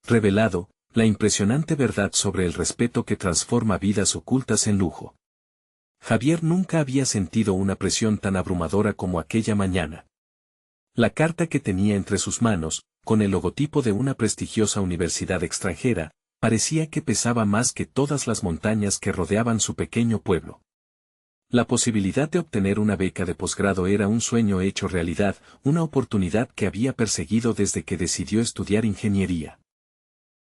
revelado la impresionante verdad sobre el respeto que transforma vidas ocultas en lujo. Javier nunca había sentido una presión tan abrumadora como aquella mañana. La carta que tenía entre sus manos, con el logotipo de una prestigiosa universidad extranjera, parecía que pesaba más que todas las montañas que rodeaban su pequeño pueblo. La posibilidad de obtener una beca de posgrado era un sueño hecho realidad, una oportunidad que había perseguido desde que decidió estudiar ingeniería.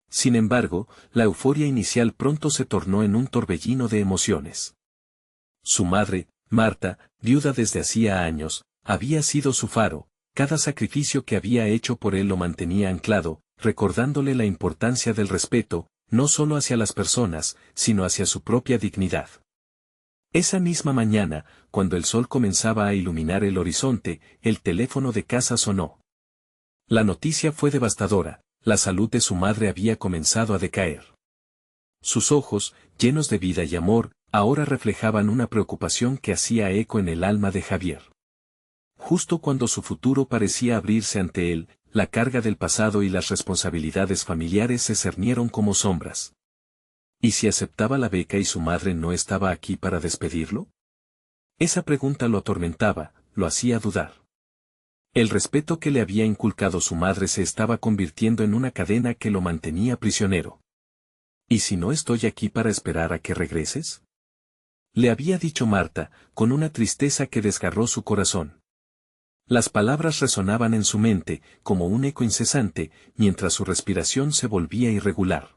Sin embargo, la euforia inicial pronto se tornó en un torbellino de emociones. Su madre, Marta, viuda desde hacía años, había sido su faro. Cada sacrificio que había hecho por él lo mantenía anclado, recordándole la importancia del respeto, no solo hacia las personas, sino hacia su propia dignidad. Esa misma mañana, cuando el sol comenzaba a iluminar el horizonte, el teléfono de casa sonó. La noticia fue devastadora, la salud de su madre había comenzado a decaer. Sus ojos, llenos de vida y amor, ahora reflejaban una preocupación que hacía eco en el alma de Javier. Justo cuando su futuro parecía abrirse ante él, la carga del pasado y las responsabilidades familiares se cernieron como sombras. ¿Y si aceptaba la beca y su madre no estaba aquí para despedirlo? Esa pregunta lo atormentaba, lo hacía dudar. El respeto que le había inculcado su madre se estaba convirtiendo en una cadena que lo mantenía prisionero. ¿Y si no estoy aquí para esperar a que regreses? Le había dicho Marta, con una tristeza que desgarró su corazón. Las palabras resonaban en su mente, como un eco incesante, mientras su respiración se volvía irregular.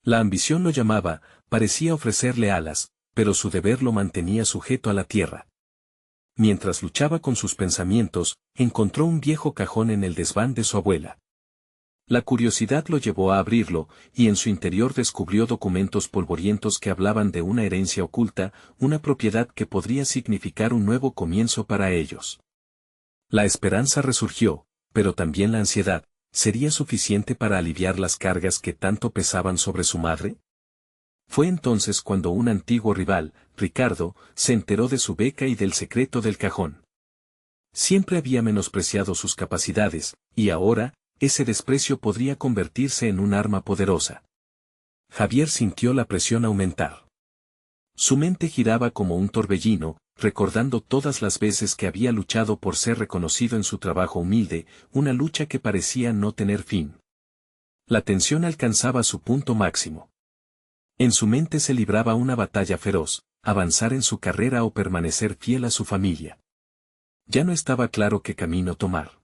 La ambición lo llamaba, parecía ofrecerle alas, pero su deber lo mantenía sujeto a la tierra. Mientras luchaba con sus pensamientos, encontró un viejo cajón en el desván de su abuela. La curiosidad lo llevó a abrirlo, y en su interior descubrió documentos polvorientos que hablaban de una herencia oculta, una propiedad que podría significar un nuevo comienzo para ellos. La esperanza resurgió, pero también la ansiedad. ¿Sería suficiente para aliviar las cargas que tanto pesaban sobre su madre? Fue entonces cuando un antiguo rival, Ricardo, se enteró de su beca y del secreto del cajón. Siempre había menospreciado sus capacidades, y ahora, ese desprecio podría convertirse en un arma poderosa. Javier sintió la presión aumentar. Su mente giraba como un torbellino, recordando todas las veces que había luchado por ser reconocido en su trabajo humilde, una lucha que parecía no tener fin. La tensión alcanzaba su punto máximo. En su mente se libraba una batalla feroz, avanzar en su carrera o permanecer fiel a su familia. Ya no estaba claro qué camino tomar.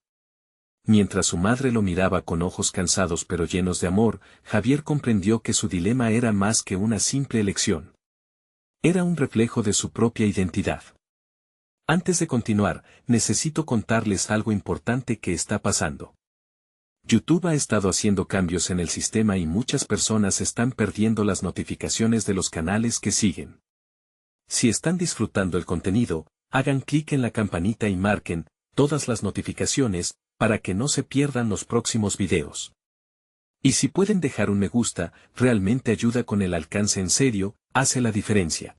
Mientras su madre lo miraba con ojos cansados pero llenos de amor, Javier comprendió que su dilema era más que una simple elección. Era un reflejo de su propia identidad. Antes de continuar, necesito contarles algo importante que está pasando. YouTube ha estado haciendo cambios en el sistema y muchas personas están perdiendo las notificaciones de los canales que siguen. Si están disfrutando el contenido, hagan clic en la campanita y marquen todas las notificaciones para que no se pierdan los próximos videos. Y si pueden dejar un me gusta, realmente ayuda con el alcance en serio, hace la diferencia.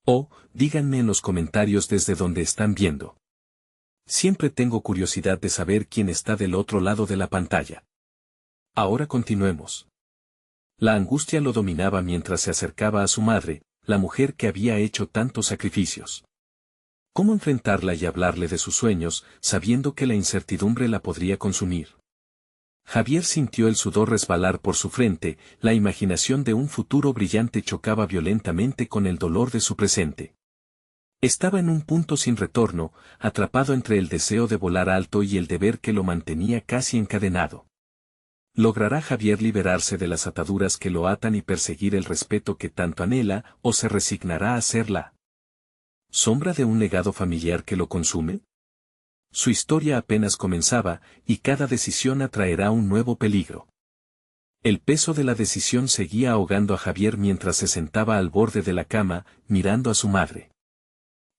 O, díganme en los comentarios desde donde están viendo. Siempre tengo curiosidad de saber quién está del otro lado de la pantalla. Ahora continuemos. La angustia lo dominaba mientras se acercaba a su madre, la mujer que había hecho tantos sacrificios. ¿Cómo enfrentarla y hablarle de sus sueños, sabiendo que la incertidumbre la podría consumir? Javier sintió el sudor resbalar por su frente, la imaginación de un futuro brillante chocaba violentamente con el dolor de su presente. Estaba en un punto sin retorno, atrapado entre el deseo de volar alto y el deber que lo mantenía casi encadenado. ¿Logrará Javier liberarse de las ataduras que lo atan y perseguir el respeto que tanto anhela, o se resignará a ser la sombra de un legado familiar que lo consume? Su historia apenas comenzaba, y cada decisión atraerá un nuevo peligro. El peso de la decisión seguía ahogando a Javier mientras se sentaba al borde de la cama, mirando a su madre.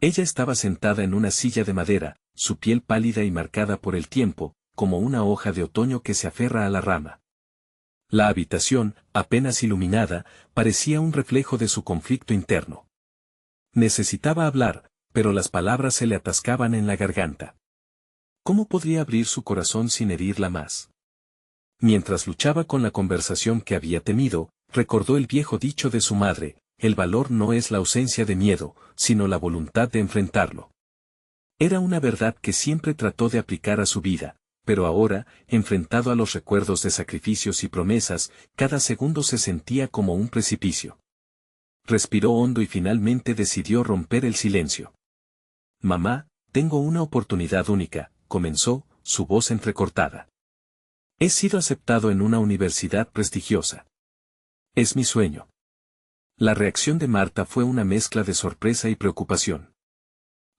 Ella estaba sentada en una silla de madera, su piel pálida y marcada por el tiempo, como una hoja de otoño que se aferra a la rama. La habitación, apenas iluminada, parecía un reflejo de su conflicto interno. Necesitaba hablar, pero las palabras se le atascaban en la garganta. ¿Cómo podría abrir su corazón sin herirla más? Mientras luchaba con la conversación que había temido, recordó el viejo dicho de su madre: el valor no es la ausencia de miedo, sino la voluntad de enfrentarlo. Era una verdad que siempre trató de aplicar a su vida, pero ahora, enfrentado a los recuerdos de sacrificios y promesas, cada segundo se sentía como un precipicio. Respiró hondo y finalmente decidió romper el silencio. «Mamá, tengo una oportunidad única», comenzó, su voz entrecortada. «He sido aceptado en una universidad prestigiosa. Es mi sueño». La reacción de Marta fue una mezcla de sorpresa y preocupación.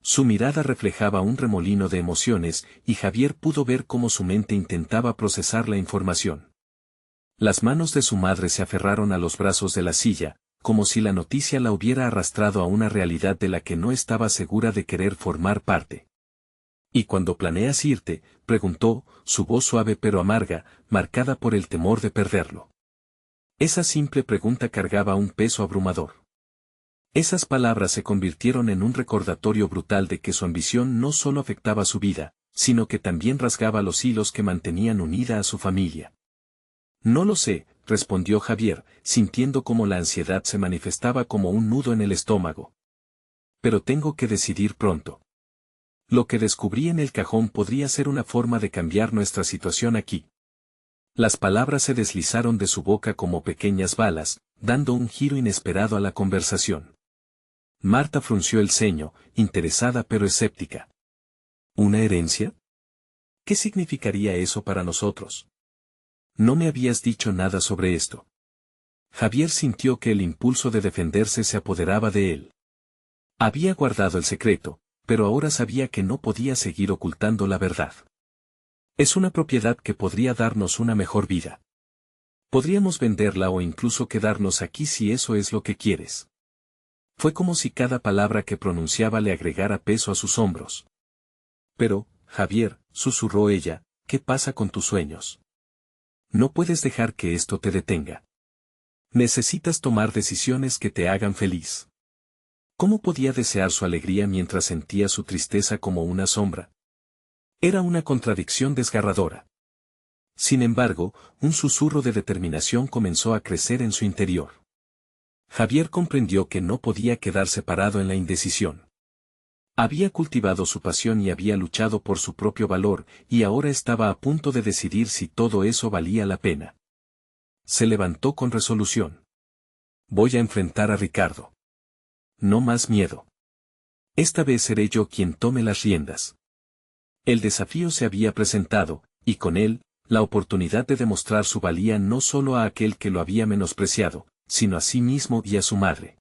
Su mirada reflejaba un remolino de emociones, y Javier pudo ver cómo su mente intentaba procesar la información. Las manos de su madre se aferraron a los brazos de la silla, como si la noticia la hubiera arrastrado a una realidad de la que no estaba segura de querer formar parte. «¿Y cuándo planeas irte?», preguntó, su voz suave pero amarga, marcada por el temor de perderlo. Esa simple pregunta cargaba un peso abrumador. Esas palabras se convirtieron en un recordatorio brutal de que su ambición no solo afectaba su vida, sino que también rasgaba los hilos que mantenían unida a su familia. «No lo sé», respondió Javier, sintiendo cómo la ansiedad se manifestaba como un nudo en el estómago. «Pero tengo que decidir pronto. Lo que descubrí en el cajón podría ser una forma de cambiar nuestra situación aquí». Las palabras se deslizaron de su boca como pequeñas balas, dando un giro inesperado a la conversación. Marta frunció el ceño, interesada pero escéptica. «¿Una herencia? ¿Qué significaría eso para nosotros? No me habías dicho nada sobre esto». Javier sintió que el impulso de defenderse se apoderaba de él. Había guardado el secreto, pero ahora sabía que no podía seguir ocultando la verdad. «Es una propiedad que podría darnos una mejor vida. Podríamos venderla o incluso quedarnos aquí si eso es lo que quieres». Fue como si cada palabra que pronunciaba le agregara peso a sus hombros. «Pero, Javier», susurró ella, «¿qué pasa con tus sueños? No puedes dejar que esto te detenga. Necesitas tomar decisiones que te hagan feliz». ¿Cómo podía desear su alegría mientras sentía su tristeza como una sombra? Era una contradicción desgarradora. Sin embargo, un susurro de determinación comenzó a crecer en su interior. Javier comprendió que no podía quedarse parado en la indecisión. Había cultivado su pasión y había luchado por su propio valor, y ahora estaba a punto de decidir si todo eso valía la pena. Se levantó con resolución. «Voy a enfrentar a Ricardo. No más miedo. Esta vez seré yo quien tome las riendas». El desafío se había presentado, y con él, la oportunidad de demostrar su valía no solo a aquel que lo había menospreciado, sino a sí mismo y a su madre.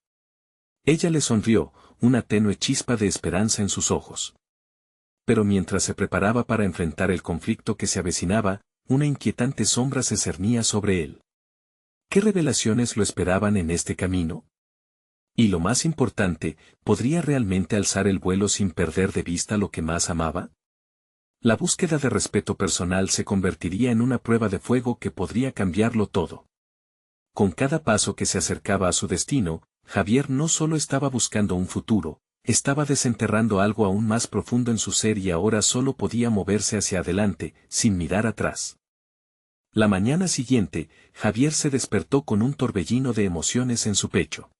Ella le sonrió, una tenue chispa de esperanza en sus ojos. Pero mientras se preparaba para enfrentar el conflicto que se avecinaba, una inquietante sombra se cernía sobre él. ¿Qué revelaciones lo esperaban en este camino? Y lo más importante, ¿podría realmente alzar el vuelo sin perder de vista lo que más amaba? La búsqueda de respeto personal se convertiría en una prueba de fuego que podría cambiarlo todo. Con cada paso que se acercaba a su destino, Javier no solo estaba buscando un futuro, estaba desenterrando algo aún más profundo en su ser y ahora solo podía moverse hacia adelante, sin mirar atrás. La mañana siguiente, Javier se despertó con un torbellino de emociones en su pecho.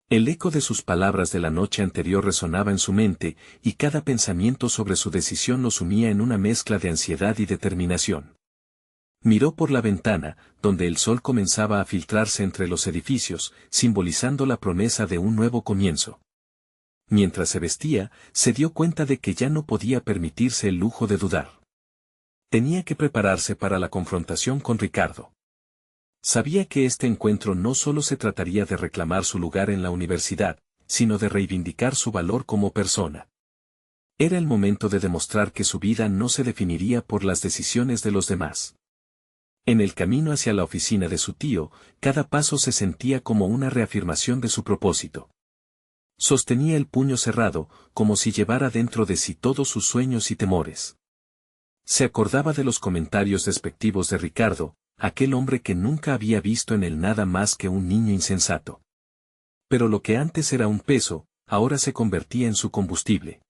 El eco de sus palabras de la noche anterior resonaba en su mente, y cada pensamiento sobre su decisión lo sumía en una mezcla de ansiedad y determinación. Miró por la ventana, donde el sol comenzaba a filtrarse entre los edificios, simbolizando la promesa de un nuevo comienzo. Mientras se vestía, se dio cuenta de que ya no podía permitirse el lujo de dudar. Tenía que prepararse para la confrontación con Ricardo. Sabía que este encuentro no solo se trataría de reclamar su lugar en la universidad, sino de reivindicar su valor como persona. Era el momento de demostrar que su vida no se definiría por las decisiones de los demás. En el camino hacia la oficina de su tío, cada paso se sentía como una reafirmación de su propósito. Sostenía el puño cerrado, como si llevara dentro de sí todos sus sueños y temores. Se acordaba de los comentarios despectivos de Ricardo, aquel hombre que nunca había visto en él nada más que un niño insensato. Pero lo que antes era un peso, ahora se convertía en su combustible.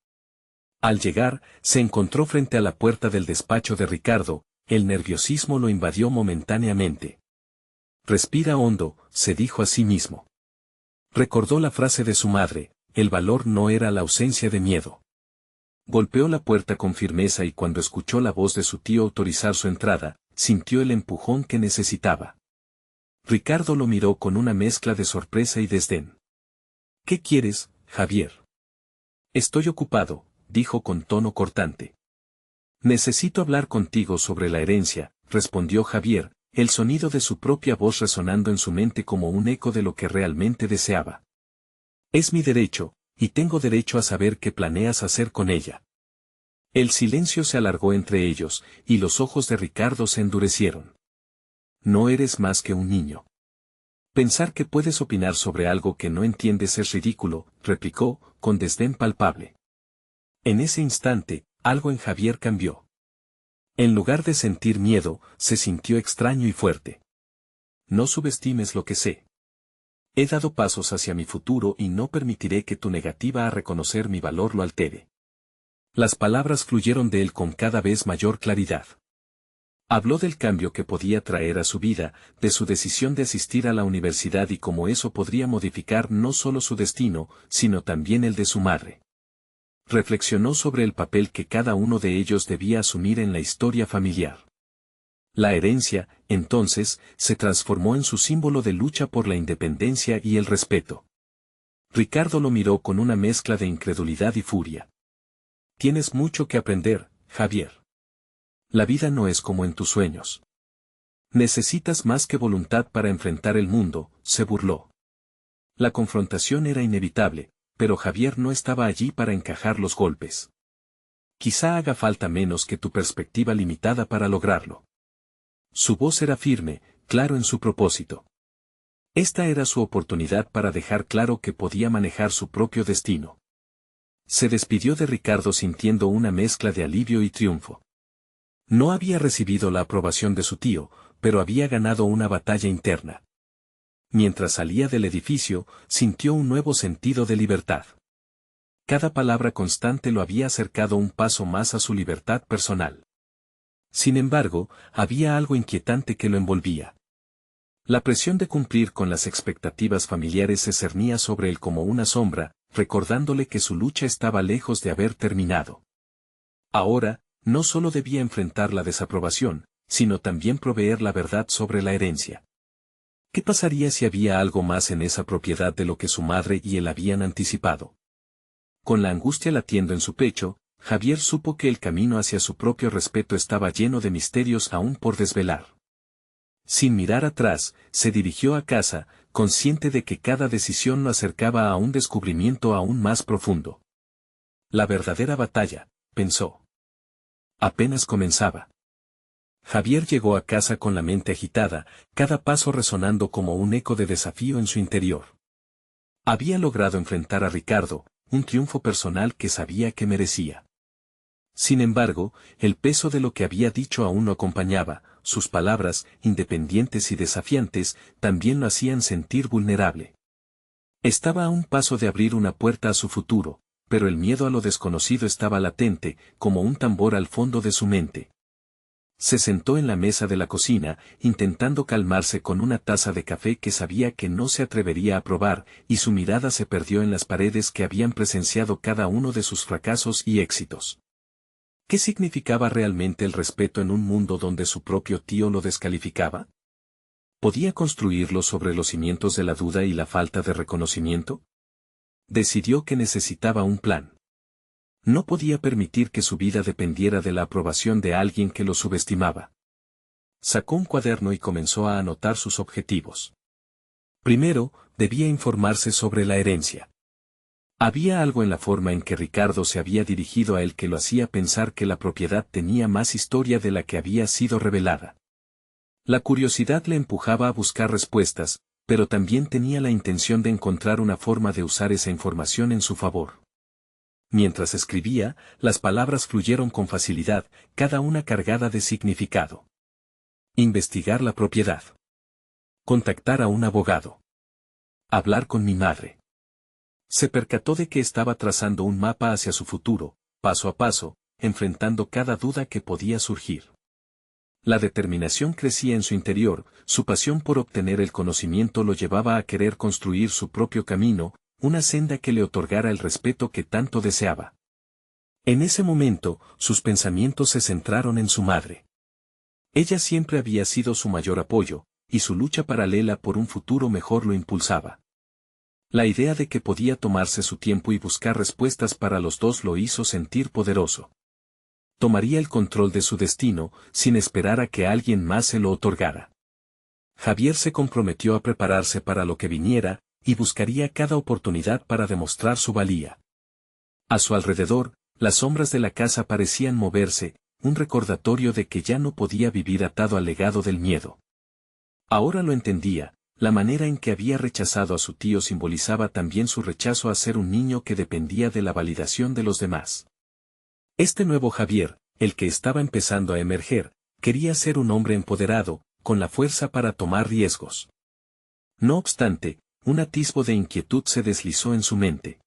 Al llegar, se encontró frente a la puerta del despacho de Ricardo, El nerviosismo lo invadió momentáneamente. Respira hondo, se dijo a sí mismo. Recordó la frase de su madre, el valor no era la ausencia de miedo. Golpeó la puerta con firmeza y cuando escuchó la voz de su tío autorizar su entrada, sintió el empujón que necesitaba. Ricardo lo miró con una mezcla de sorpresa y desdén. ¿Qué quieres, Javier? Estoy ocupado, dijo con tono cortante. Necesito hablar contigo sobre la herencia, respondió Javier, el sonido de su propia voz resonando en su mente como un eco de lo que realmente deseaba. Es mi derecho, y tengo derecho a saber qué planeas hacer con ella. El silencio se alargó entre ellos, y los ojos de Ricardo se endurecieron. No eres más que un niño. Pensar que puedes opinar sobre algo que no entiendes es ridículo, replicó, con desdén palpable. En ese instante, algo en Javier cambió. En lugar de sentir miedo, se sintió extraño y fuerte. No subestimes lo que sé. He dado pasos hacia mi futuro y no permitiré que tu negativa a reconocer mi valor lo altere. Las palabras fluyeron de él con cada vez mayor claridad. Habló del cambio que podía traer a su vida, de su decisión de asistir a la universidad y cómo eso podría modificar no solo su destino, sino también el de su madre. Reflexionó sobre el papel que cada uno de ellos debía asumir en la historia familiar. La herencia, entonces, se transformó en su símbolo de lucha por la independencia y el respeto. Ricardo lo miró con una mezcla de incredulidad y furia. Tienes mucho que aprender, Javier. La vida no es como en tus sueños. Necesitas más que voluntad para enfrentar el mundo, se burló. La confrontación era inevitable, pero Javier no estaba allí para encajar los golpes. Quizá haga falta menos que tu perspectiva limitada para lograrlo. Su voz era firme, claro en su propósito. Esta era su oportunidad para dejar claro que podía manejar su propio destino. Se despidió de Ricardo sintiendo una mezcla de alivio y triunfo. No había recibido la aprobación de su tío, pero había ganado una batalla interna. Mientras salía del edificio, sintió un nuevo sentido de libertad. Cada palabra constante lo había acercado un paso más a su libertad personal. Sin embargo, había algo inquietante que lo envolvía. La presión de cumplir con las expectativas familiares se cernía sobre él como una sombra, recordándole que su lucha estaba lejos de haber terminado. Ahora, no solo debía enfrentar la desaprobación, sino también proveer la verdad sobre la herencia. ¿Qué pasaría si había algo más en esa propiedad de lo que su madre y él habían anticipado? Con la angustia latiendo en su pecho, Javier supo que el camino hacia su propio respeto estaba lleno de misterios aún por desvelar. Sin mirar atrás, se dirigió a casa, consciente de que cada decisión lo acercaba a un descubrimiento aún más profundo. La verdadera batalla, pensó. Apenas comenzaba. Javier llegó a casa con la mente agitada, cada paso resonando como un eco de desafío en su interior. Había logrado enfrentar a Ricardo, un triunfo personal que sabía que merecía. Sin embargo, el peso de lo que había dicho aún lo acompañaba, sus palabras, independientes y desafiantes, también lo hacían sentir vulnerable. Estaba a un paso de abrir una puerta a su futuro, pero el miedo a lo desconocido estaba latente, como un tambor al fondo de su mente. Se sentó en la mesa de la cocina, intentando calmarse con una taza de café que sabía que no se atrevería a probar, y su mirada se perdió en las paredes que habían presenciado cada uno de sus fracasos y éxitos. ¿Qué significaba realmente el respeto en un mundo donde su propio tío lo descalificaba? ¿Podía construirlo sobre los cimientos de la duda y la falta de reconocimiento? Decidió que necesitaba un plan. No podía permitir que su vida dependiera de la aprobación de alguien que lo subestimaba. Sacó un cuaderno y comenzó a anotar sus objetivos. Primero, debía informarse sobre la herencia. Había algo en la forma en que Ricardo se había dirigido a él que lo hacía pensar que la propiedad tenía más historia de la que había sido revelada. La curiosidad le empujaba a buscar respuestas, pero también tenía la intención de encontrar una forma de usar esa información en su favor. Mientras escribía, las palabras fluyeron con facilidad, cada una cargada de significado. Investigar la propiedad. Contactar a un abogado. Hablar con mi madre. Se percató de que estaba trazando un mapa hacia su futuro, paso a paso, enfrentando cada duda que podía surgir. La determinación crecía en su interior, su pasión por obtener el conocimiento lo llevaba a querer construir su propio camino, una senda que le otorgara el respeto que tanto deseaba. En ese momento, sus pensamientos se centraron en su madre. Ella siempre había sido su mayor apoyo, y su lucha paralela por un futuro mejor lo impulsaba. La idea de que podía tomarse su tiempo y buscar respuestas para los dos lo hizo sentir poderoso. Tomaría el control de su destino, sin esperar a que alguien más se lo otorgara. Javier se comprometió a prepararse para lo que viniera, y buscaría cada oportunidad para demostrar su valía. A su alrededor, las sombras de la casa parecían moverse, un recordatorio de que ya no podía vivir atado al legado del miedo. Ahora lo entendía, la manera en que había rechazado a su tío simbolizaba también su rechazo a ser un niño que dependía de la validación de los demás. Este nuevo Javier, el que estaba empezando a emerger, quería ser un hombre empoderado, con la fuerza para tomar riesgos. No obstante, un atisbo de inquietud se deslizó en su mente.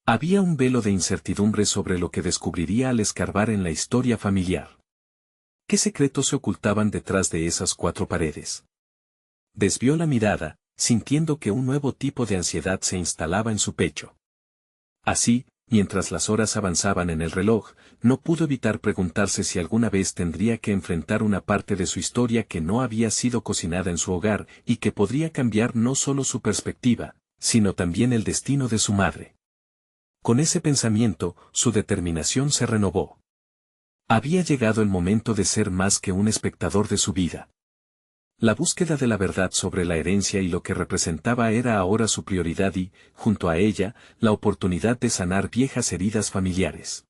Había un velo de incertidumbre sobre lo que descubriría al escarbar en la historia familiar. ¿Qué secretos se ocultaban detrás de esas cuatro paredes? Desvió la mirada, sintiendo que un nuevo tipo de ansiedad se instalaba en su pecho. Así, mientras las horas avanzaban en el reloj, no pudo evitar preguntarse si alguna vez tendría que enfrentar una parte de su historia que no había sido cocinada en su hogar y que podría cambiar no solo su perspectiva, sino también el destino de su madre. Con ese pensamiento, su determinación se renovó. Había llegado el momento de ser más que un espectador de su vida. La búsqueda de la verdad sobre la herencia y lo que representaba era ahora su prioridad y, junto a ella, la oportunidad de sanar viejas heridas familiares.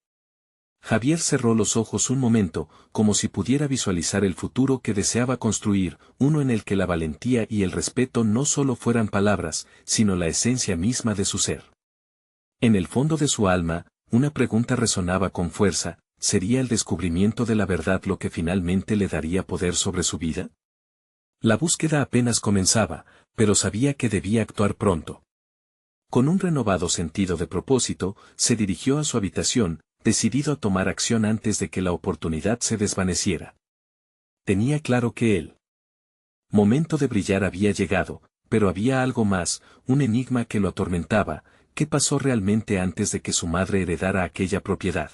Javier cerró los ojos un momento, como si pudiera visualizar el futuro que deseaba construir, uno en el que la valentía y el respeto no solo fueran palabras, sino la esencia misma de su ser. En el fondo de su alma, una pregunta resonaba con fuerza: ¿sería el descubrimiento de la verdad lo que finalmente le daría poder sobre su vida? La búsqueda apenas comenzaba, pero sabía que debía actuar pronto. Con un renovado sentido de propósito, se dirigió a su habitación, decidido a tomar acción antes de que la oportunidad se desvaneciera. Tenía claro que el momento de brillar había llegado, pero había algo más, un enigma que lo atormentaba: ¿qué pasó realmente antes de que su madre heredara aquella propiedad?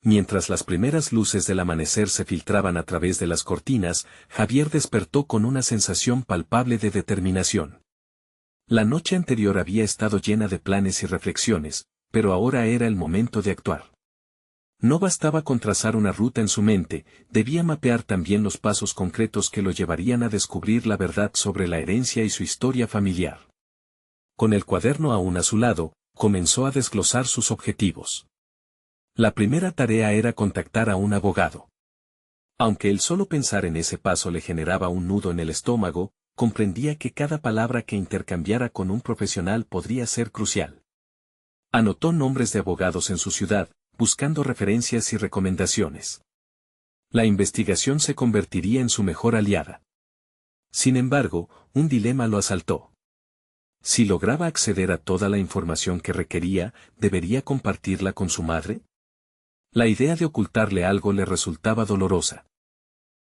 Mientras las primeras luces del amanecer se filtraban a través de las cortinas, Javier despertó con una sensación palpable de determinación. La noche anterior había estado llena de planes y reflexiones, pero ahora era el momento de actuar. No bastaba con trazar una ruta en su mente, debía mapear también los pasos concretos que lo llevarían a descubrir la verdad sobre la herencia y su historia familiar. Con el cuaderno aún a su lado, comenzó a desglosar sus objetivos. La primera tarea era contactar a un abogado. Aunque el solo pensar en ese paso le generaba un nudo en el estómago, comprendía que cada palabra que intercambiara con un profesional podría ser crucial. Anotó nombres de abogados en su ciudad, buscando referencias y recomendaciones. La investigación se convertiría en su mejor aliada. Sin embargo, un dilema lo asaltó. Si lograba acceder a toda la información que requería, ¿debería compartirla con su madre? La idea de ocultarle algo le resultaba dolorosa.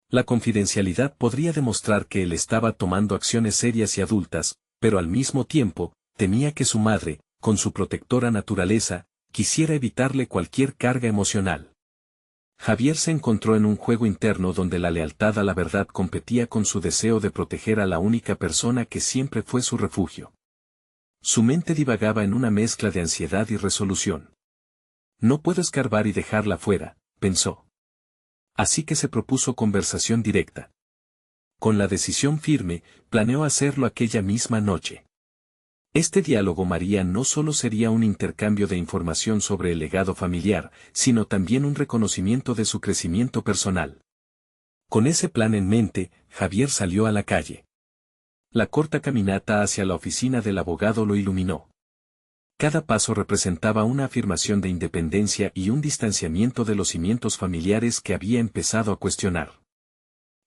La confidencialidad podría demostrar que él estaba tomando acciones serias y adultas, pero al mismo tiempo, temía que su madre, con su protectora naturaleza, quisiera evitarle cualquier carga emocional. Javier se encontró en un juego interno donde la lealtad a la verdad competía con su deseo de proteger a la única persona que siempre fue su refugio. Su mente divagaba en una mezcla de ansiedad y resolución. No puedo escarbar y dejarla fuera, pensó. Así que se propuso conversación directa. Con la decisión firme, planeó hacerlo aquella misma noche. Este diálogo María no solo sería un intercambio de información sobre el legado familiar, sino también un reconocimiento de su crecimiento personal. Con ese plan en mente, Javier salió a la calle. La corta caminata hacia la oficina del abogado lo iluminó. Cada paso representaba una afirmación de independencia y un distanciamiento de los cimientos familiares que había empezado a cuestionar.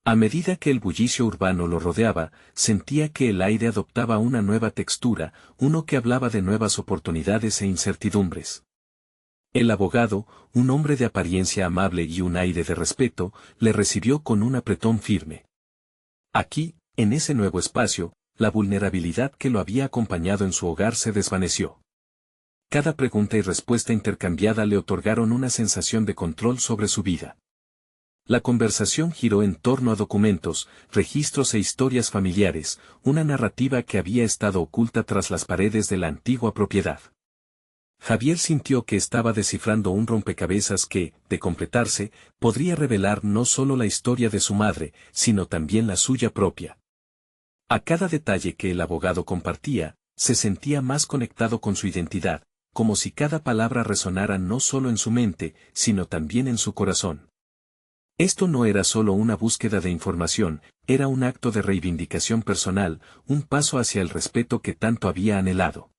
A medida que el bullicio urbano lo rodeaba, sentía que el aire adoptaba una nueva textura, uno que hablaba de nuevas oportunidades e incertidumbres. El abogado, un hombre de apariencia amable y un aire de respeto, le recibió con un apretón firme. Aquí, en ese nuevo espacio, la vulnerabilidad que lo había acompañado en su hogar se desvaneció. Cada pregunta y respuesta intercambiada le otorgaron una sensación de control sobre su vida. La conversación giró en torno a documentos, registros e historias familiares, una narrativa que había estado oculta tras las paredes de la antigua propiedad. Javier sintió que estaba descifrando un rompecabezas que, de completarse, podría revelar no solo la historia de su madre, sino también la suya propia. A cada detalle que el abogado compartía, se sentía más conectado con su identidad, como si cada palabra resonara no solo en su mente, sino también en su corazón. Esto no era solo una búsqueda de información, era un acto de reivindicación personal, un paso hacia el respeto que tanto había anhelado.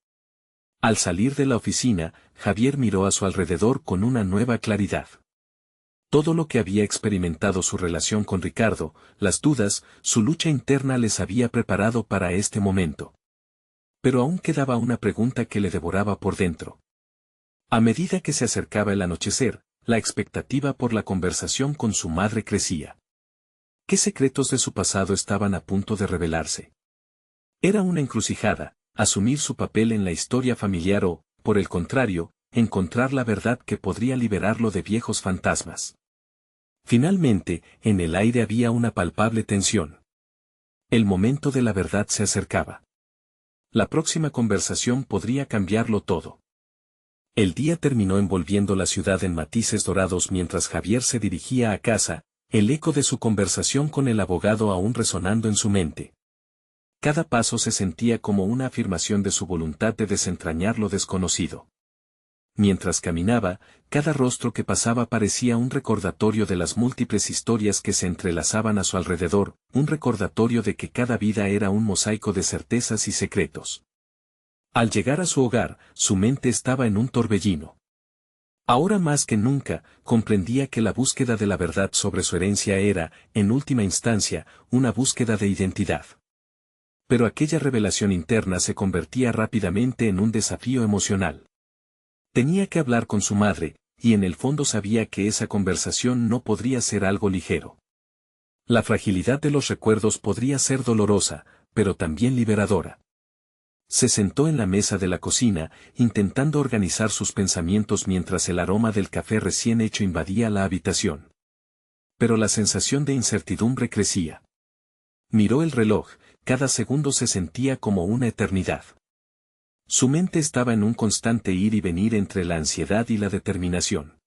Al salir de la oficina, Javier miró a su alrededor con una nueva claridad. Todo lo que había experimentado su relación con Ricardo, las dudas, su lucha interna les había preparado para este momento. Pero aún quedaba una pregunta que le devoraba por dentro. A medida que se acercaba el anochecer, la expectativa por la conversación con su madre crecía. ¿Qué secretos de su pasado estaban a punto de revelarse? Era una encrucijada, asumir su papel en la historia familiar o, por el contrario, encontrar la verdad que podría liberarlo de viejos fantasmas. Finalmente, en el aire había una palpable tensión. El momento de la verdad se acercaba. La próxima conversación podría cambiarlo todo. El día terminó envolviendo la ciudad en matices dorados mientras Javier se dirigía a casa, el eco de su conversación con el abogado aún resonando en su mente. Cada paso se sentía como una afirmación de su voluntad de desentrañar lo desconocido. Mientras caminaba, cada rostro que pasaba parecía un recordatorio de las múltiples historias que se entrelazaban a su alrededor, un recordatorio de que cada vida era un mosaico de certezas y secretos. Al llegar a su hogar, su mente estaba en un torbellino. Ahora más que nunca, comprendía que la búsqueda de la verdad sobre su herencia era, en última instancia, una búsqueda de identidad. Pero aquella revelación interna se convertía rápidamente en un desafío emocional. Tenía que hablar con su madre, y en el fondo sabía que esa conversación no podría ser algo ligero. La fragilidad de los recuerdos podría ser dolorosa, pero también liberadora. Se sentó en la mesa de la cocina, intentando organizar sus pensamientos mientras el aroma del café recién hecho invadía la habitación. Pero la sensación de incertidumbre crecía. Miró el reloj, cada segundo se sentía como una eternidad. Su mente estaba en un constante ir y venir entre la ansiedad y la determinación.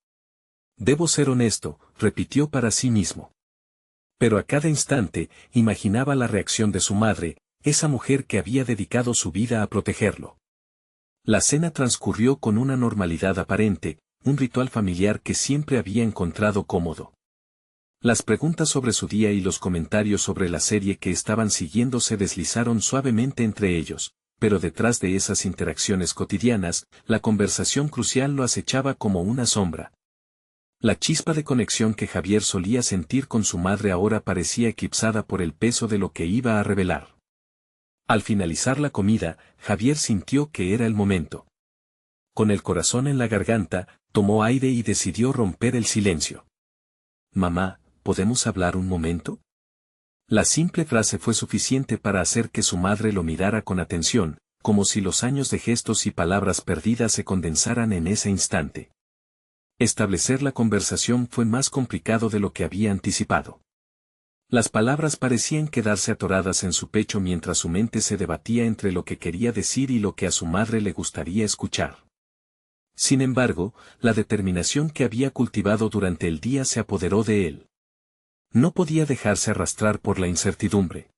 Debo ser honesto, repitió para sí mismo. Pero a cada instante, imaginaba la reacción de su madre, esa mujer que había dedicado su vida a protegerlo. La cena transcurrió con una normalidad aparente, un ritual familiar que siempre había encontrado cómodo. Las preguntas sobre su día y los comentarios sobre la serie que estaban siguiendo se deslizaron suavemente entre ellos, pero detrás de esas interacciones cotidianas, la conversación crucial lo acechaba como una sombra. La chispa de conexión que Javier solía sentir con su madre ahora parecía eclipsada por el peso de lo que iba a revelar. Al finalizar la comida, Javier sintió que era el momento. Con el corazón en la garganta, tomó aire y decidió romper el silencio. «Mamá, ¿podemos hablar un momento?» La simple frase fue suficiente para hacer que su madre lo mirara con atención, como si los años de gestos y palabras perdidas se condensaran en ese instante. Establecer la conversación fue más complicado de lo que había anticipado. Las palabras parecían quedarse atoradas en su pecho mientras su mente se debatía entre lo que quería decir y lo que a su madre le gustaría escuchar. Sin embargo, la determinación que había cultivado durante el día se apoderó de él. No podía dejarse arrastrar por la incertidumbre.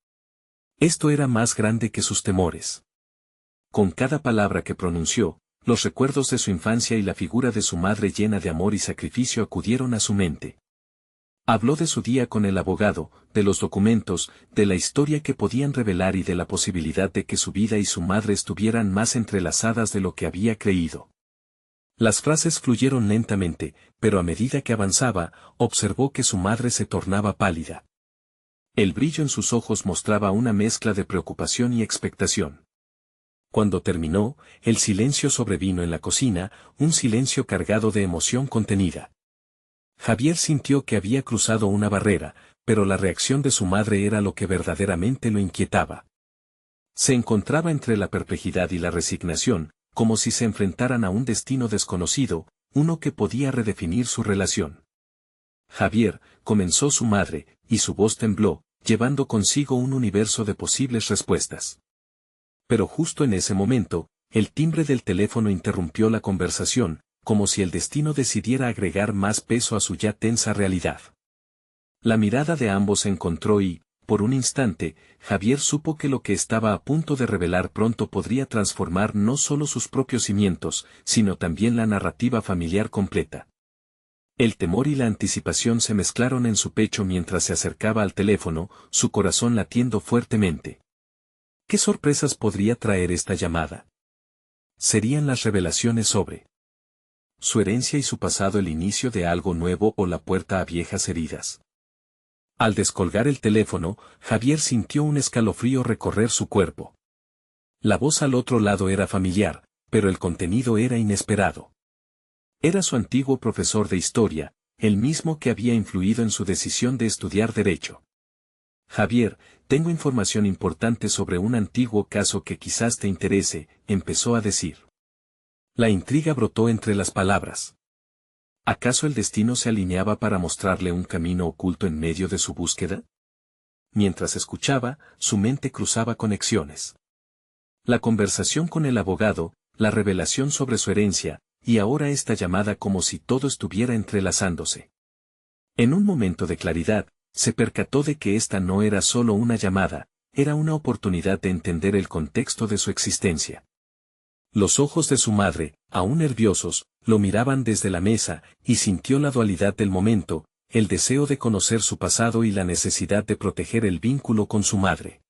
Esto era más grande que sus temores. Con cada palabra que pronunció, los recuerdos de su infancia y la figura de su madre llena de amor y sacrificio acudieron a su mente. Habló de su día con el abogado, de los documentos, de la historia que podían revelar y de la posibilidad de que su vida y su madre estuvieran más entrelazadas de lo que había creído. Las frases fluyeron lentamente, pero a medida que avanzaba, observó que su madre se tornaba pálida. El brillo en sus ojos mostraba una mezcla de preocupación y expectación. Cuando terminó, el silencio sobrevino en la cocina, un silencio cargado de emoción contenida. Javier sintió que había cruzado una barrera, pero la reacción de su madre era lo que verdaderamente lo inquietaba. Se encontraba entre la perplejidad y la resignación, como si se enfrentaran a un destino desconocido, uno que podía redefinir su relación. Javier, comenzó su madre, y su voz tembló, llevando consigo un universo de posibles respuestas. Pero justo en ese momento, el timbre del teléfono interrumpió la conversación, como si el destino decidiera agregar más peso a su ya tensa realidad. La mirada de ambos se encontró y, por un instante, Javier supo que lo que estaba a punto de revelar pronto podría transformar no solo sus propios cimientos, sino también la narrativa familiar completa. El temor y la anticipación se mezclaron en su pecho mientras se acercaba al teléfono, su corazón latiendo fuertemente. ¿Qué sorpresas podría traer esta llamada? ¿Serían las revelaciones sobre su herencia y su pasado el inicio de algo nuevo o la puerta a viejas heridas? Al descolgar el teléfono, Javier sintió un escalofrío recorrer su cuerpo. La voz al otro lado era familiar, pero el contenido era inesperado. Era su antiguo profesor de historia, el mismo que había influido en su decisión de estudiar Derecho. Javier, tengo información importante sobre un antiguo caso que quizás te interese, empezó a decir. La intriga brotó entre las palabras. ¿Acaso el destino se alineaba para mostrarle un camino oculto en medio de su búsqueda? Mientras escuchaba, su mente cruzaba conexiones. La conversación con el abogado, la revelación sobre su herencia, y ahora esta llamada como si todo estuviera entrelazándose. En un momento de claridad, se percató de que esta no era solo una llamada, era una oportunidad de entender el contexto de su existencia. Los ojos de su madre, aún nerviosos, lo miraban desde la mesa, y sintió la dualidad del momento, el deseo de conocer su pasado y la necesidad de proteger el vínculo con su madre.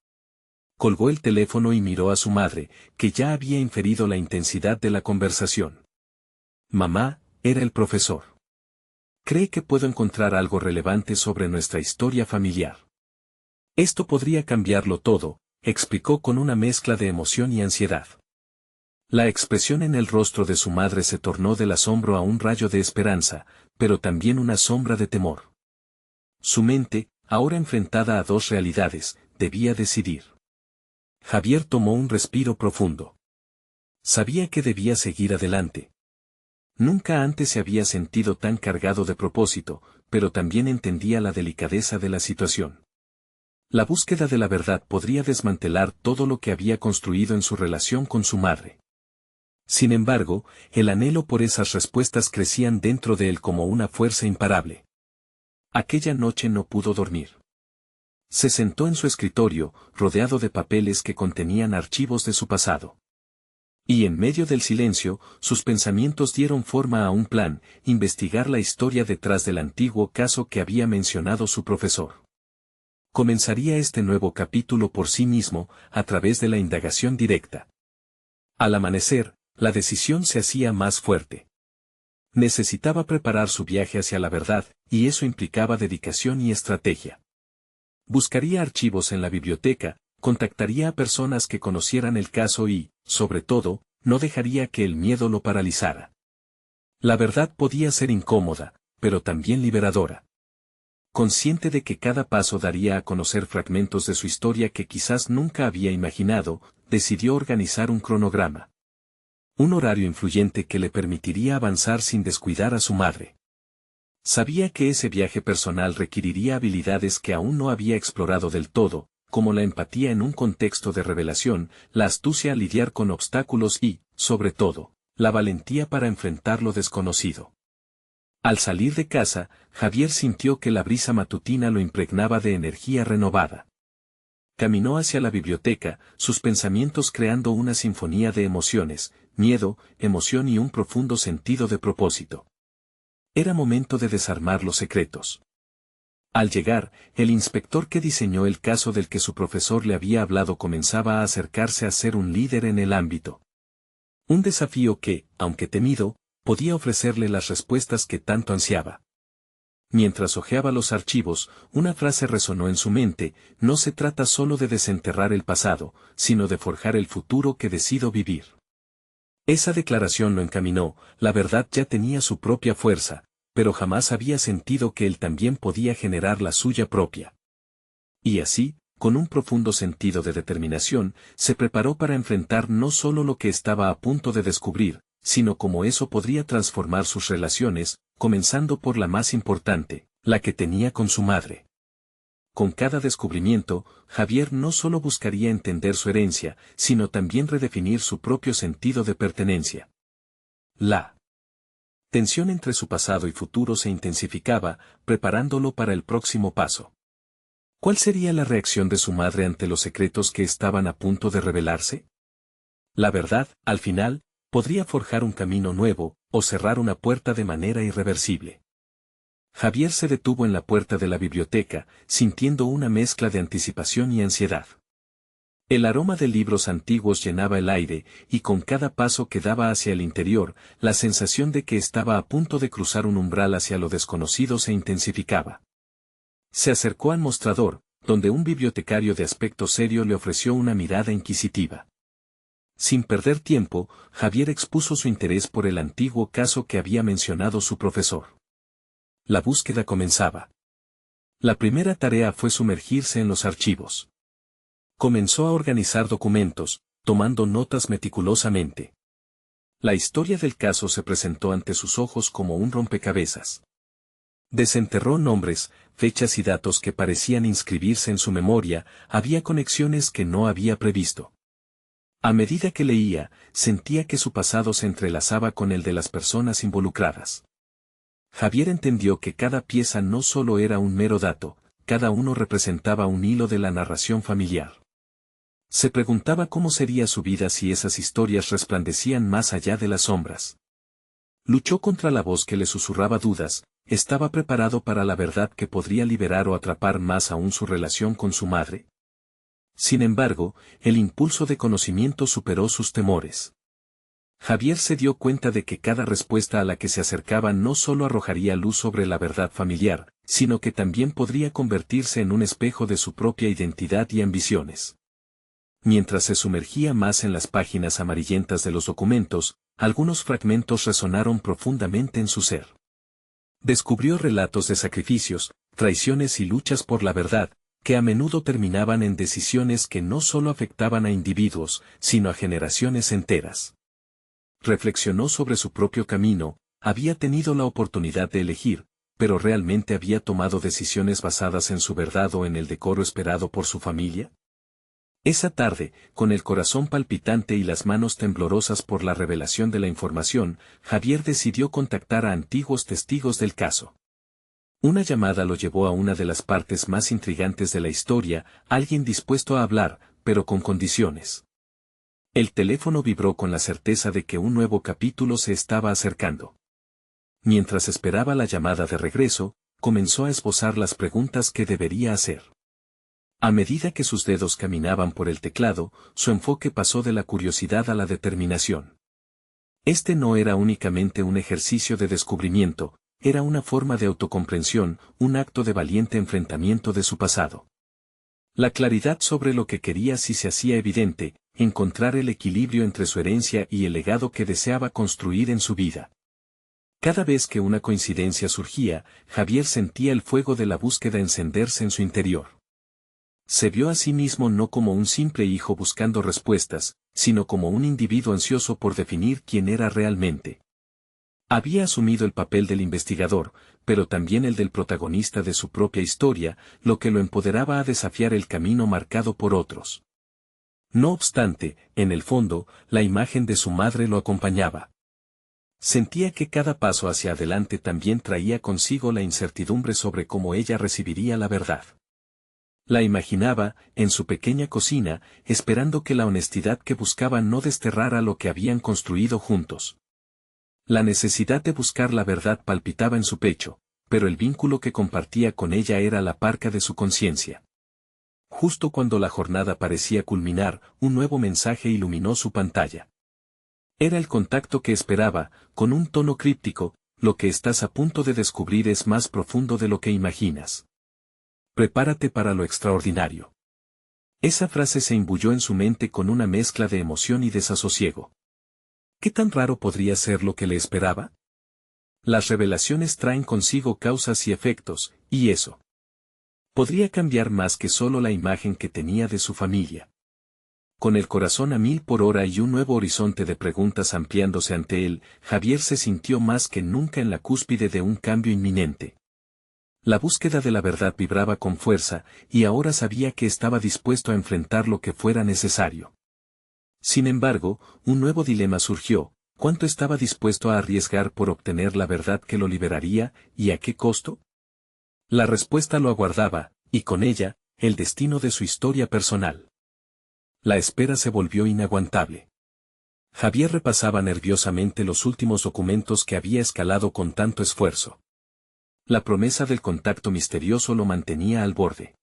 Colgó el teléfono y miró a su madre, que ya había inferido la intensidad de la conversación. Mamá, era el profesor. ¿Cree que puedo encontrar algo relevante sobre nuestra historia familiar? Esto podría cambiarlo todo, explicó con una mezcla de emoción y ansiedad. La expresión en el rostro de su madre se tornó del asombro a un rayo de esperanza, pero también una sombra de temor. Su mente, ahora enfrentada a dos realidades, debía decidir. Javier tomó un respiro profundo. Sabía que debía seguir adelante. Nunca antes se había sentido tan cargado de propósito, pero también entendía la delicadeza de la situación. La búsqueda de la verdad podría desmantelar todo lo que había construido en su relación con su madre. Sin embargo, el anhelo por esas respuestas crecían dentro de él como una fuerza imparable. Aquella noche no pudo dormir. Se sentó en su escritorio, rodeado de papeles que contenían archivos de su pasado. Y en medio del silencio, sus pensamientos dieron forma a un plan, investigar la historia detrás del antiguo caso que había mencionado su profesor. Comenzaría este nuevo capítulo por sí mismo, a través de la indagación directa. Al amanecer, la decisión se hacía más fuerte. Necesitaba preparar su viaje hacia la verdad, y eso implicaba dedicación y estrategia. Buscaría archivos en la biblioteca, contactaría a personas que conocieran el caso y, sobre todo, no dejaría que el miedo lo paralizara. La verdad podía ser incómoda, pero también liberadora. Consciente de que cada paso daría a conocer fragmentos de su historia que quizás nunca había imaginado, decidió organizar un cronograma. Un horario influyente que le permitiría avanzar sin descuidar a su madre. Sabía que ese viaje personal requeriría habilidades que aún no había explorado del todo, como la empatía en un contexto de revelación, la astucia al lidiar con obstáculos y, sobre todo, la valentía para enfrentar lo desconocido. Al salir de casa, Javier sintió que la brisa matutina lo impregnaba de energía renovada. Caminó hacia la biblioteca, sus pensamientos creando una sinfonía de emociones, miedo, emoción y un profundo sentido de propósito. Era momento de desarmar los secretos. Al llegar, el inspector que diseñó el caso del que su profesor le había hablado comenzaba a acercarse a ser un líder en el ámbito. Un desafío que, aunque temido, podía ofrecerle las respuestas que tanto ansiaba. Mientras hojeaba los archivos, una frase resonó en su mente: no se trata solo de desenterrar el pasado, sino de forjar el futuro que decido vivir. Esa declaración lo encaminó. La verdad ya tenía su propia fuerza, pero jamás había sentido que él también podía generar la suya propia. Y así, con un profundo sentido de determinación, se preparó para enfrentar no solo lo que estaba a punto de descubrir, sino cómo eso podría transformar sus relaciones, comenzando por la más importante, la que tenía con su madre. Con cada descubrimiento, Javier no solo buscaría entender su herencia, sino también redefinir su propio sentido de pertenencia. La tensión entre su pasado y futuro se intensificaba, preparándolo para el próximo paso. ¿Cuál sería la reacción de su madre ante los secretos que estaban a punto de revelarse? La verdad, al final, podría forjar un camino nuevo, o cerrar una puerta de manera irreversible. Javier se detuvo en la puerta de la biblioteca, sintiendo una mezcla de anticipación y ansiedad. El aroma de libros antiguos llenaba el aire, y con cada paso que daba hacia el interior, la sensación de que estaba a punto de cruzar un umbral hacia lo desconocido se intensificaba. Se acercó al mostrador, donde un bibliotecario de aspecto serio le ofreció una mirada inquisitiva. Sin perder tiempo, Javier expuso su interés por el antiguo caso que había mencionado su profesor. La búsqueda comenzaba. La primera tarea fue sumergirse en los archivos. Comenzó a organizar documentos, tomando notas meticulosamente. La historia del caso se presentó ante sus ojos como un rompecabezas. Desenterró nombres, fechas y datos que parecían inscribirse en su memoria. Había conexiones que no había previsto. A medida que leía, sentía que su pasado se entrelazaba con el de las personas involucradas. Javier entendió que cada pieza no solo era un mero dato, cada uno representaba un hilo de la narración familiar. Se preguntaba cómo sería su vida si esas historias resplandecían más allá de las sombras. Luchó contra la voz que le susurraba dudas. ¿Estaba preparado para la verdad que podría liberar o atrapar más aún su relación con su madre? Sin embargo, el impulso de conocimiento superó sus temores. Javier se dio cuenta de que cada respuesta a la que se acercaba no solo arrojaría luz sobre la verdad familiar, sino que también podría convertirse en un espejo de su propia identidad y ambiciones. Mientras se sumergía más en las páginas amarillentas de los documentos, algunos fragmentos resonaron profundamente en su ser. Descubrió relatos de sacrificios, traiciones y luchas por la verdad, que a menudo terminaban en decisiones que no solo afectaban a individuos, sino a generaciones enteras. Reflexionó sobre su propio camino. Había tenido la oportunidad de elegir, pero ¿realmente había tomado decisiones basadas en su verdad o en el decoro esperado por su familia? Esa tarde, con el corazón palpitante y las manos temblorosas por la revelación de la información, Javier decidió contactar a antiguos testigos del caso. Una llamada lo llevó a una de las partes más intrigantes de la historia, alguien dispuesto a hablar, pero con condiciones. El teléfono vibró con la certeza de que un nuevo capítulo se estaba acercando. Mientras esperaba la llamada de regreso, comenzó a esbozar las preguntas que debería hacer. A medida que sus dedos caminaban por el teclado, su enfoque pasó de la curiosidad a la determinación. Este no era únicamente un ejercicio de descubrimiento, era una forma de autocomprensión, un acto de valiente enfrentamiento de su pasado. La claridad sobre lo que quería sí se hacía evidente, encontrar el equilibrio entre su herencia y el legado que deseaba construir en su vida. Cada vez que una coincidencia surgía, Javier sentía el fuego de la búsqueda encenderse en su interior. Se vio a sí mismo no como un simple hijo buscando respuestas, sino como un individuo ansioso por definir quién era realmente. Había asumido el papel del investigador, pero también el del protagonista de su propia historia, lo que lo empoderaba a desafiar el camino marcado por otros. No obstante, en el fondo, la imagen de su madre lo acompañaba. Sentía que cada paso hacia adelante también traía consigo la incertidumbre sobre cómo ella recibiría la verdad. La imaginaba, en su pequeña cocina, esperando que la honestidad que buscaba no desterrara lo que habían construido juntos. La necesidad de buscar la verdad palpitaba en su pecho, pero el vínculo que compartía con ella era la parca de su conciencia. Justo cuando la jornada parecía culminar, un nuevo mensaje iluminó su pantalla. Era el contacto que esperaba, con un tono críptico: lo que estás a punto de descubrir es más profundo de lo que imaginas. Prepárate para lo extraordinario. Esa frase se imbuyó en su mente con una mezcla de emoción y desasosiego. ¿Qué tan raro podría ser lo que le esperaba? Las revelaciones traen consigo causas y efectos, y eso podría cambiar más que solo la imagen que tenía de su familia. Con el corazón a 1000 por hora y un nuevo horizonte de preguntas ampliándose ante él, Javier se sintió más que nunca en la cúspide de un cambio inminente. La búsqueda de la verdad vibraba con fuerza, y ahora sabía que estaba dispuesto a enfrentar lo que fuera necesario. Sin embargo, un nuevo dilema surgió: ¿cuánto estaba dispuesto a arriesgar por obtener la verdad que lo liberaría, y a qué costo? La respuesta lo aguardaba, y con ella, el destino de su historia personal. La espera se volvió inaguantable. Javier repasaba nerviosamente los últimos documentos que había escalado con tanto esfuerzo. La promesa del contacto misterioso lo mantenía al borde.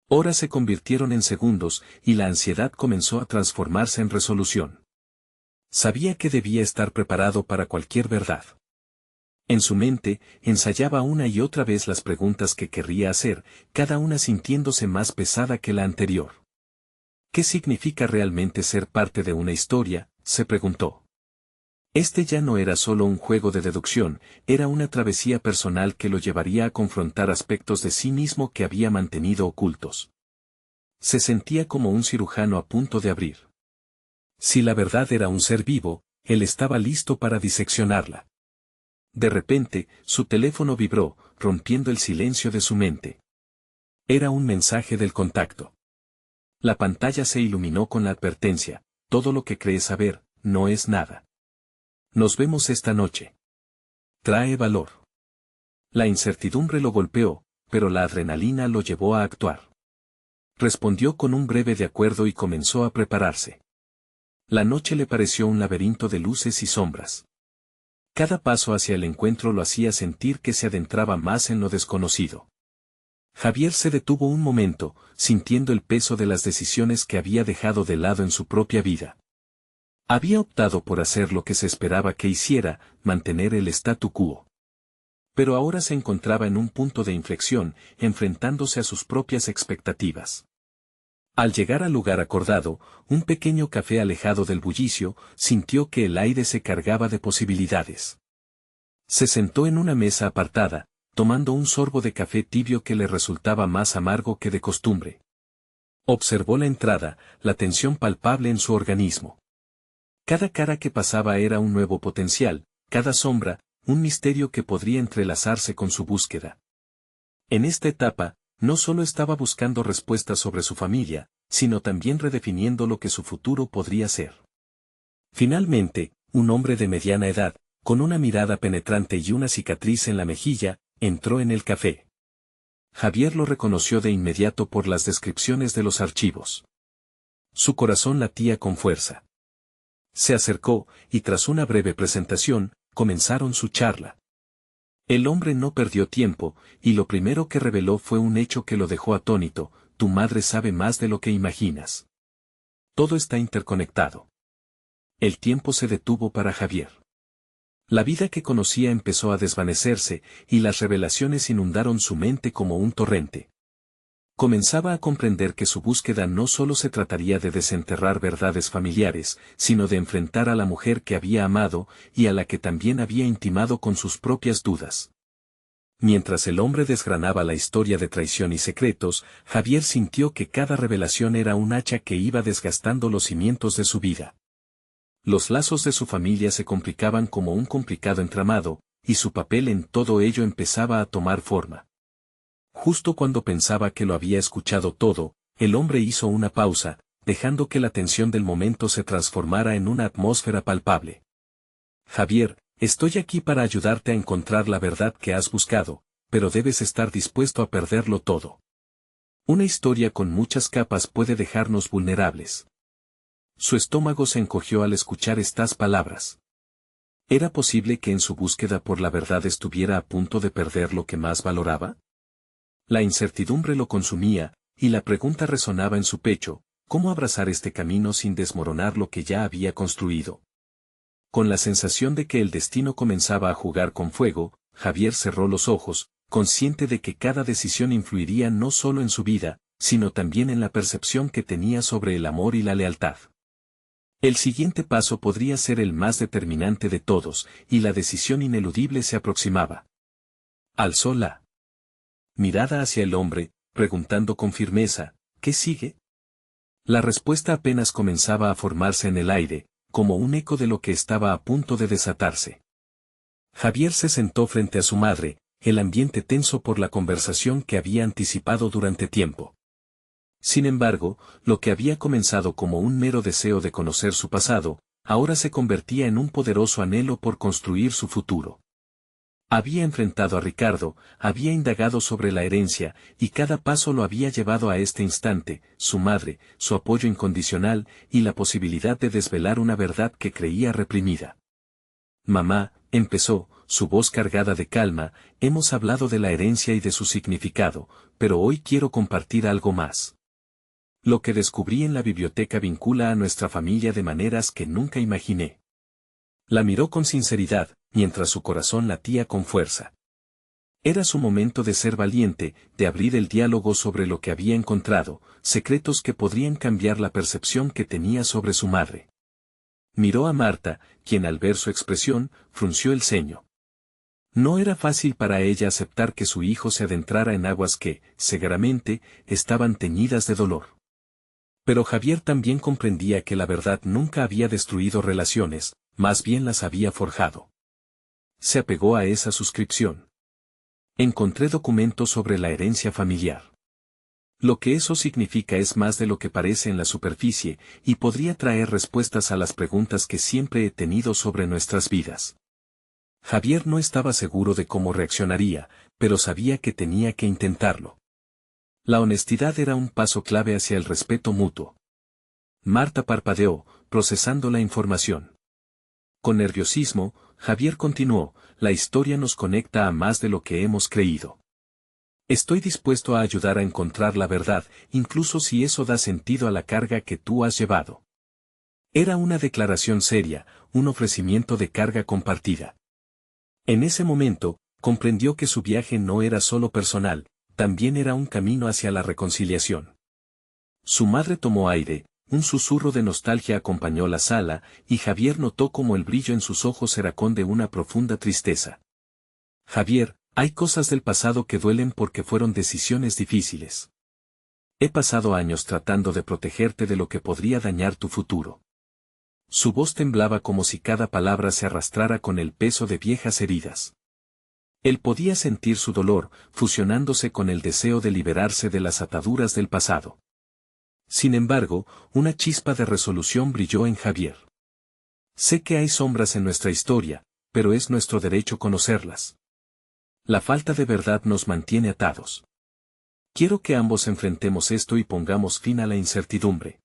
Horas se convirtieron en segundos, y la ansiedad comenzó a transformarse en resolución. Sabía que debía estar preparado para cualquier verdad. En su mente, ensayaba una y otra vez las preguntas que querría hacer, cada una sintiéndose más pesada que la anterior. ¿Qué significa realmente ser parte de una historia?, se preguntó. Este ya no era solo un juego de deducción, era una travesía personal que lo llevaría a confrontar aspectos de sí mismo que había mantenido ocultos. Se sentía como un cirujano a punto de abrir. Si la verdad era un ser vivo, él estaba listo para diseccionarla. De repente, su teléfono vibró, rompiendo el silencio de su mente. Era un mensaje del contacto. La pantalla se iluminó con la advertencia: todo lo que crees saber, no es nada. Nos vemos esta noche. Trae valor. La incertidumbre lo golpeó, pero la adrenalina lo llevó a actuar. Respondió con un breve de acuerdo y comenzó a prepararse. La noche le pareció un laberinto de luces y sombras. Cada paso hacia el encuentro lo hacía sentir que se adentraba más en lo desconocido. Javier se detuvo un momento, sintiendo el peso de las decisiones que había dejado de lado en su propia vida. Había optado por hacer lo que se esperaba que hiciera, mantener el statu quo. Pero ahora se encontraba en un punto de inflexión, enfrentándose a sus propias expectativas. Al llegar al lugar acordado, un pequeño café alejado del bullicio, sintió que el aire se cargaba de posibilidades. Se sentó en una mesa apartada, tomando un sorbo de café tibio que le resultaba más amargo que de costumbre. Observó la entrada, la tensión palpable en su organismo. Cada cara que pasaba era un nuevo potencial, cada sombra, un misterio que podría entrelazarse con su búsqueda. En esta etapa, no solo estaba buscando respuestas sobre su familia, sino también redefiniendo lo que su futuro podría ser. Finalmente, un hombre de mediana edad, con una mirada penetrante y una cicatriz en la mejilla, entró en el café. Javier lo reconoció de inmediato por las descripciones de los archivos. Su corazón latía con fuerza. Se acercó, y tras una breve presentación, comenzaron su charla. El hombre no perdió tiempo, y lo primero que reveló fue un hecho que lo dejó atónito: tu madre sabe más de lo que imaginas. Todo está interconectado. El tiempo se detuvo para Javier. La vida que conocía empezó a desvanecerse, y las revelaciones inundaron su mente como un torrente. Comenzaba a comprender que su búsqueda no solo se trataría de desenterrar verdades familiares, sino de enfrentar a la mujer que había amado, y a la que también había intimado con sus propias dudas. Mientras el hombre desgranaba la historia de traición y secretos, Javier sintió que cada revelación era un hacha que iba desgastando los cimientos de su vida. Los lazos de su familia se complicaban como un complicado entramado, y su papel en todo ello empezaba a tomar forma. Justo cuando pensaba que lo había escuchado todo, el hombre hizo una pausa, dejando que la tensión del momento se transformara en una atmósfera palpable. Javier, estoy aquí para ayudarte a encontrar la verdad que has buscado, pero debes estar dispuesto a perderlo todo. Una historia con muchas capas puede dejarnos vulnerables. Su estómago se encogió al escuchar estas palabras. ¿Era posible que en su búsqueda por la verdad estuviera a punto de perder lo que más valoraba? La incertidumbre lo consumía, y la pregunta resonaba en su pecho: ¿cómo abrazar este camino sin desmoronar lo que ya había construido? Con la sensación de que el destino comenzaba a jugar con fuego, Javier cerró los ojos, consciente de que cada decisión influiría no solo en su vida, sino también en la percepción que tenía sobre el amor y la lealtad. El siguiente paso podría ser el más determinante de todos, y la decisión ineludible se aproximaba. Alzó la mirada hacia el hombre, preguntando con firmeza, ¿qué sigue? La respuesta apenas comenzaba a formarse en el aire, como un eco de lo que estaba a punto de desatarse. Javier se sentó frente a su madre, el ambiente tenso por la conversación que había anticipado durante tiempo. Sin embargo, lo que había comenzado como un mero deseo de conocer su pasado, ahora se convertía en un poderoso anhelo por construir su futuro. Había enfrentado a Ricardo, había indagado sobre la herencia, y cada paso lo había llevado a este instante, su madre, su apoyo incondicional, y la posibilidad de desvelar una verdad que creía reprimida. Mamá, empezó, su voz cargada de calma, hemos hablado de la herencia y de su significado, pero hoy quiero compartir algo más. Lo que descubrí en la biblioteca vincula a nuestra familia de maneras que nunca imaginé. La miró con sinceridad, mientras su corazón latía con fuerza. Era su momento de ser valiente, de abrir el diálogo sobre lo que había encontrado, secretos que podrían cambiar la percepción que tenía sobre su madre. Miró a Marta, quien al ver su expresión, frunció el ceño. No era fácil para ella aceptar que su hijo se adentrara en aguas que, seguramente, estaban teñidas de dolor. Pero Javier también comprendía que la verdad nunca había destruido relaciones, más bien las había forjado. Se apegó a esa suscripción. Encontré documentos sobre la herencia familiar. Lo que eso significa es más de lo que parece en la superficie, y podría traer respuestas a las preguntas que siempre he tenido sobre nuestras vidas. Javier no estaba seguro de cómo reaccionaría, pero sabía que tenía que intentarlo. La honestidad era un paso clave hacia el respeto mutuo. Marta parpadeó, procesando la información. Con nerviosismo, Javier continuó, la historia nos conecta a más de lo que hemos creído. Estoy dispuesto a ayudar a encontrar la verdad, incluso si eso da sentido a la carga que tú has llevado. Era una declaración seria, un ofrecimiento de carga compartida. En ese momento, comprendió que su viaje no era solo personal, también era un camino hacia la reconciliación. Su madre tomó aire, un susurro de nostalgia acompañó la sala, y Javier notó como el brillo en sus ojos era con de una profunda tristeza. Javier, hay cosas del pasado que duelen porque fueron decisiones difíciles. He pasado años tratando de protegerte de lo que podría dañar tu futuro. Su voz temblaba como si cada palabra se arrastrara con el peso de viejas heridas. Él podía sentir su dolor, fusionándose con el deseo de liberarse de las ataduras del pasado. Sin embargo, una chispa de resolución brilló en Javier. Sé que hay sombras en nuestra historia, pero es nuestro derecho conocerlas. La falta de verdad nos mantiene atados. Quiero que ambos enfrentemos esto y pongamos fin a la incertidumbre.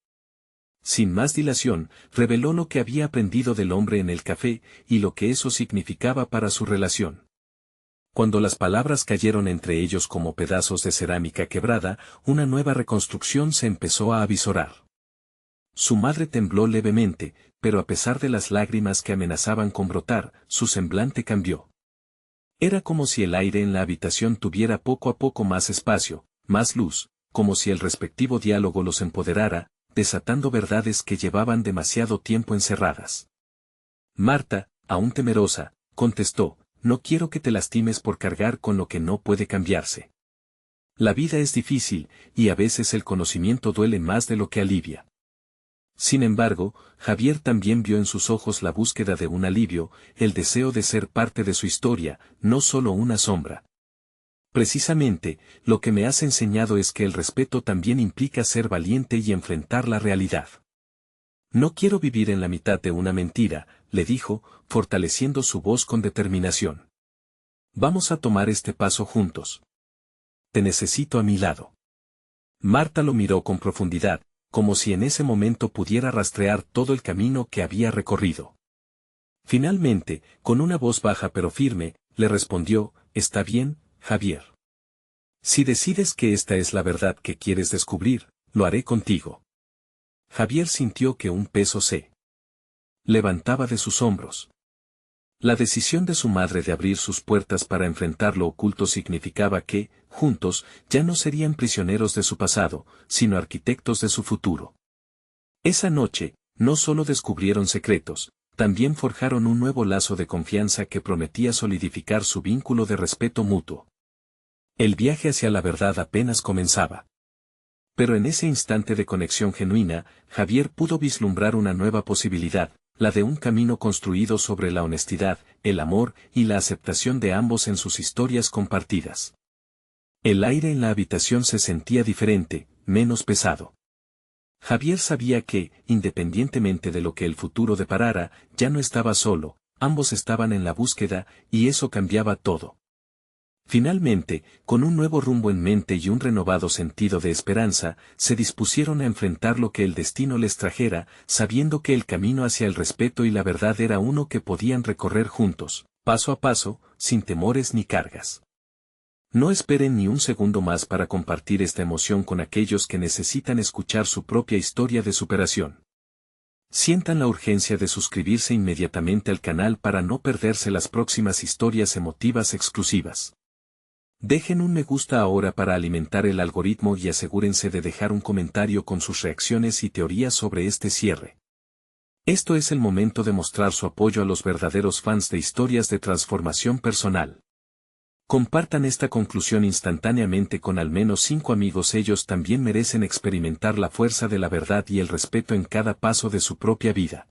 Sin más dilación, reveló lo que había aprendido del hombre en el café, y lo que eso significaba para su relación. Cuando las palabras cayeron entre ellos como pedazos de cerámica quebrada, una nueva reconstrucción se empezó a avisorar. Su madre tembló levemente, pero a pesar de las lágrimas que amenazaban con brotar, su semblante cambió. Era como si el aire en la habitación tuviera poco a poco más espacio, más luz, como si el respectivo diálogo los empoderara, desatando verdades que llevaban demasiado tiempo encerradas. Marta, aún temerosa, contestó, no quiero que te lastimes por cargar con lo que no puede cambiarse. La vida es difícil, y a veces el conocimiento duele más de lo que alivia. Sin embargo, Javier también vio en sus ojos la búsqueda de un alivio, el deseo de ser parte de su historia, no solo una sombra. Precisamente, lo que me has enseñado es que el respeto también implica ser valiente y enfrentar la realidad. No quiero vivir en la mitad de una mentira, le dijo, fortaleciendo su voz con determinación. Vamos a tomar este paso juntos. Te necesito a mi lado. Marta lo miró con profundidad, como si en ese momento pudiera rastrear todo el camino que había recorrido. Finalmente, con una voz baja pero firme, le respondió, está bien, Javier. Si decides que esta es la verdad que quieres descubrir, lo haré contigo. Javier sintió que un peso se levantaba de sus hombros. La decisión de su madre de abrir sus puertas para enfrentar lo oculto significaba que, juntos, ya no serían prisioneros de su pasado, sino arquitectos de su futuro. Esa noche, no solo descubrieron secretos, también forjaron un nuevo lazo de confianza que prometía solidificar su vínculo de respeto mutuo. El viaje hacia la verdad apenas comenzaba. Pero en ese instante de conexión genuina, Javier pudo vislumbrar una nueva posibilidad, la de un camino construido sobre la honestidad, el amor y la aceptación de ambos en sus historias compartidas. El aire en la habitación se sentía diferente, menos pesado. Javier sabía que, independientemente de lo que el futuro deparara, ya no estaba solo, ambos estaban en la búsqueda, y eso cambiaba todo. Finalmente, con un nuevo rumbo en mente y un renovado sentido de esperanza, se dispusieron a enfrentar lo que el destino les trajera, sabiendo que el camino hacia el respeto y la verdad era uno que podían recorrer juntos, paso a paso, sin temores ni cargas. No esperen ni un segundo más para compartir esta emoción con aquellos que necesitan escuchar su propia historia de superación. Sientan la urgencia de suscribirse inmediatamente al canal para no perderse las próximas historias emotivas exclusivas. Dejen un me gusta ahora para alimentar el algoritmo y asegúrense de dejar un comentario con sus reacciones y teorías sobre este cierre. Esto es el momento de mostrar su apoyo a los verdaderos fans de historias de transformación personal. Compartan esta conclusión instantáneamente con al menos 5 amigos, ellos también merecen experimentar la fuerza de la verdad y el respeto en cada paso de su propia vida.